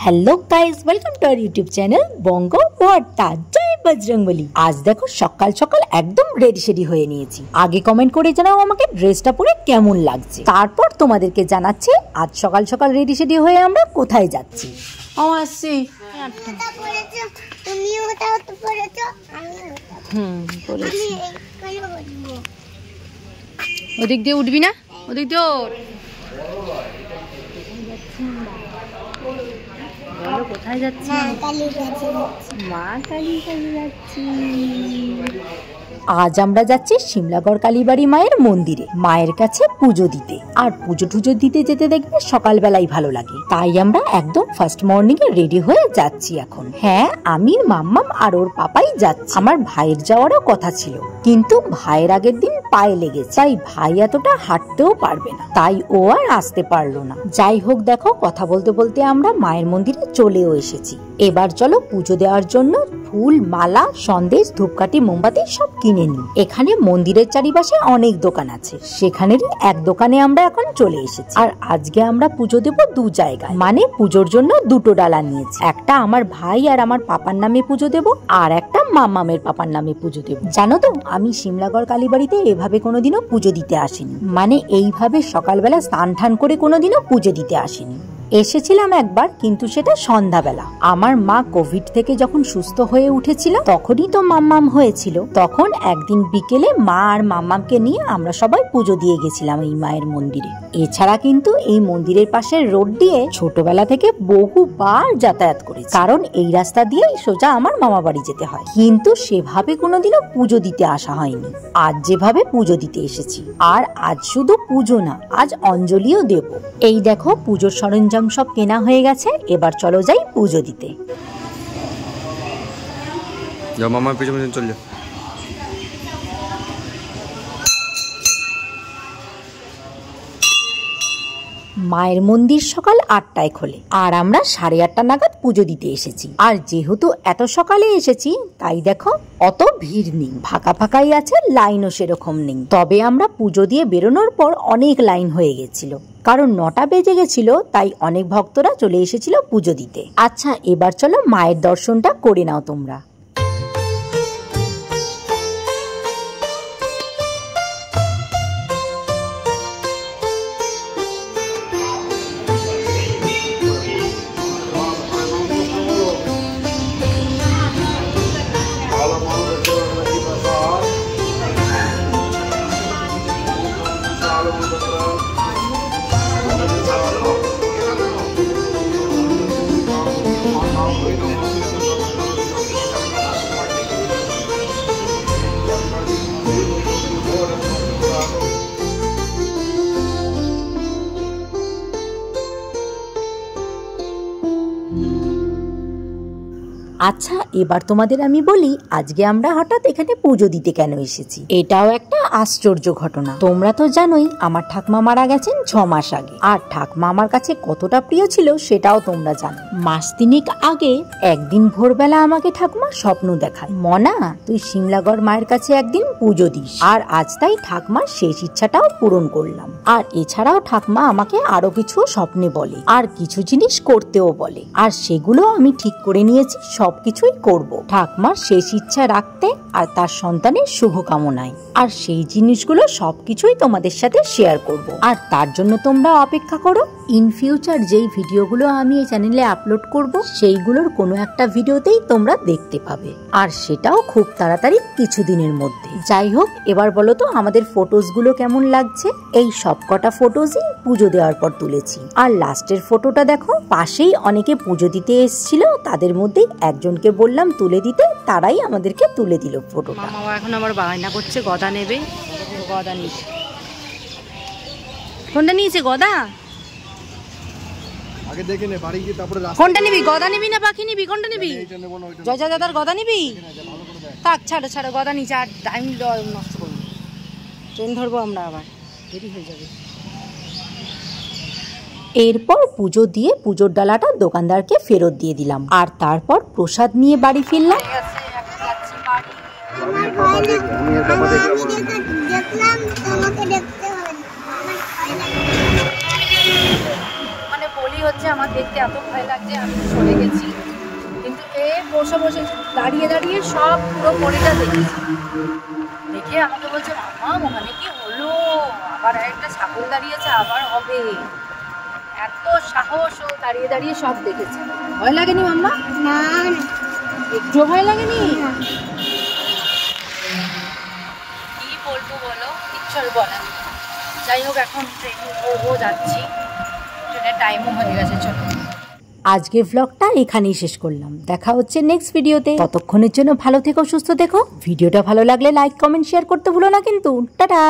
Hello guys, welcome to our YouTube channel Banga Barta. জয় বজরংবলী। আজ দেখো সকাল সকাল একদম রেডি শেডি হয়ে নিয়েছি। আগে কমেন্ট করে জানাও আমাকে ড্রেসটা পরে কেমন লাগছে, তারপর তোমাদেরকে জানাচ্ছি আজ সকাল সকাল রেডি শেডি হয়ে আমরা কোথায় যাচ্ছি। আসছি ওদিক দিয়ে উঠবি না, ওদিক দিয়ে কোথায় যাচ্ছি? মা কালী কালী যাচ্ছি। আজ আমরা যাচ্ছি শিমলাগড় কালীবাড়ি মায়ের মন্দিরে মায়ের কাছে পুজো দিতে। আর পুজো টুজো দিতে যেতে দেখবে সকালবেলাই ভালো লাগে, তাই আমরা একদম ফার্স্ট মর্নিং এ রেডি হয়ে যাচ্ছি এখন। হ্যাঁ, আমি মাম্মাম আর ওর পাপাই যাচ্ছি। আমার ভাইয়ের যাওয়ারও কথা ছিল, কিন্তু ভাইয়ের আগের দিন পায়ে লেগেছে, তাই ভাই এতটা হাঁটতেও পারবে না, তাই ও আর আসতে পারলো না। যাই হোক, দেখো কথা বলতে বলতে আমরা মায়ের মন্দিরে চলেও এসেছি। এবার চলো পুজো দেওয়ার জন্য ফুল, মালা, সন্দেশ, ধূপকাঠি, মোমবাতি সব কিনে নিই। এখানে মন্দিরের চারিপাশে অনেক দোকান আছে, সেখানেরই এক দোকানে আমরা এখন চলে এসেছি। আর আজকে আমরা পুজো দেব দু জায়গায়, মানে পুজোর জন্য দুটো ডালা নিয়েছি। একটা আমার ভাই আর আমার পাপার নামে পুজো দেব, আর একটা মামামের পাপার নামে পুজো দেব। জানো তো, আমি শিমলাগড় কালীবাড়িতে এভাবে কোনোদিনও পুজো দিতে আসিনি, মানে এইভাবে সকালবেলা স্নান টান করে কোনোদিনও পুজো দিতে আসিনি। এসেছিলাম একবার, কিন্তু সেটা সন্ধ্যাবেলা। আমার মা কোভিড থেকে যখন সুস্থ হয়ে উঠেছিল তখনই তো মাম্মাম হয়েছিল। তখন একদিন বিকেলে মা আর মাম্মামকে নিয়ে আমরা সবাই পুজো দিয়ে গেছিলাম এই মায়ের মন্দিরে। এছাড়া কিন্তু এই মন্দিরের পাশের রোড দিয়ে ছোটবেলা থেকে বহুবার যাতায়াত করেছি, কারণ এই রাস্তা দিয়েই সোজা আমার মামা বাড়ি যেতে হয়। কিন্তু সেভাবে কোনোদিনও পুজো দিতে আসা হয়নি। আজ যেভাবে পুজো দিতে এসেছি। আর আজ শুধু পুজো না, আজ অঞ্জলিও দেব। এই দেখো পুজোর সরঞ্জাম সব কেনা হয়ে গেছে, এবার চলো যাই পুজো দিতে। মায়ের মন্দির সকাল 8টায় খোলে, আর আমরা 8:30 নাগাদ পুজো দিতে এসেছি। আর যেহেতু এত সকালে এসেছি, তাই দেখো অত ভিড় নেই, ফাঁকা ফাঁকাই আছে, লাইনও সেরকম নেই। তবে আমরা পুজো দিয়ে বেরোনোর পর অনেক লাইন হয়ে গেছিল, কারণ 9টা বেজে গেছিল, তাই অনেক ভক্তরা চলে এসেছিল পুজো দিতে। আচ্ছা, এবার চলো মায়ের দর্শনটা করে নাও তোমরা। আচ্ছা, এবার তোমাদের আমি বলি আজকে আমরা হঠাৎ এখানে পুজো দিতে কেন এসেছি। এটাও একটা আশ্চর্য ঘটনা। তোমরা তো জানোই আমার ঠাকমা মারা গেছেন 6 মাস আগে, আর ঠাকমা আমার কাছে কতটা প্রিয় ছিল সেটাও তোমরা জানো। মাস 3 আগে একদিন ভোরবেলা আমাকে ঠাকমা স্বপ্ন দেখায়, মনা তুই শিমলাগড় মায়ের কাছে একদিন পুজো দিস। আর আজ তাই ঠাকমার শেষ ইচ্ছাটাও পূরণ করলাম। আর এছাড়াও ঠাকমা আমাকে আরো কিছু স্বপ্নে বলে, আর কিছু জিনিস করতেও বলে, আর সেগুলো আমি ঠিক করে নিয়েছি। সবকিছুই করব ঠাকমার শেষ ইচ্ছা রাখতে আর তার সন্তানের শুভকামনায়। আর সেই জিনিসগুলো সবকিছুই তোমাদের সাথে শেয়ার করব, আর তার জন্য তোমরা অপেক্ষা করো। ইন ফিউচার যেই ভিডিওগুলো আমি এই চ্যানেলে আপলোড করব, সেইগুলোর কোনো একটা ভিডিওতেই তোমরা দেখতে পাবে, আর সেটাও খুব তাড়াতাড়ি কিছুদিনের মধ্যে। যাই হোক, এবার বলো তো আমাদের ফটোসগুলো কেমন লাগছে। এই সবকটা ফটোজই পুজো দেওয়ার পর তুলেছি। আর লাস্টের ফটোটা দেখো, পাশেই অনেকে পুজো দিতে এসেছিল, তাদের মধ্যেই একজনকে বললাম তুলে দিতে, তারাই আমাদেরকে তুলে দিল ফটোটা। মামা এখন আবার বায়না করছে গদা নেবে। গদা নিচ্ছে, কোনটা নিয়েছে? গদা আগে দেখে নে, বাড়ি গিয়ে তারপরে কোনটা নিবি? গদা নিবি না পাখি নিবি? কোনটা নিবি? জয় দাদার গদা নিবি? থাক, ছাড়ো ছাড়ো, গদা নিচে। আর টাইম নষ্ট করবো, ট্রেন ধরবো আমরা, আবার দেরি হয়ে যাবে। এরপর পুজো দিয়ে পুজোর ডালাটা দোকানদারকে ফেরত দিয়ে দিলাম, আর তারপর প্রসাদ নিয়ে বাড়ি ফিরলাম। লাগছে, আমার দেখতে এত ভয় লাগছে, আমি সরে গেছি। কিন্তু এ বসে বসে দাঁড়িয়ে দাঁড়িয়ে সব পুরো পরিটা দেখেছি। দেখে আমাকে বলছে, মামা ওখানে কি হলো, আবার একটা ছাগল দাঁড়িয়েছে, আবার হবে। এত সাহস, ও দাঁড়িয়ে দাঁড়িয়ে সব দেখেছে। ভয় লাগেনি মাম্মা? না একটুও ভয় লাগেনি? কি বলবো বলো, কিচ্ছু বলে। যাই হোক, এখন ট্রেন ধরবো, যাচ্ছি। ট্রেনের টাইমও হয়ে গেছে, চলো। আজকের ব্লগটা এখানেই শেষ করলাম। দেখা হচ্ছে নেক্সট ভিডিওতে। ততক্ষণের জন্য ভালো থেকো, সুস্থ থেকো। ভিডিওটা ভালো লাগলে লাইক, কমেন্ট, শেয়ার করতে ভুলো না কিন্তু। টাটা।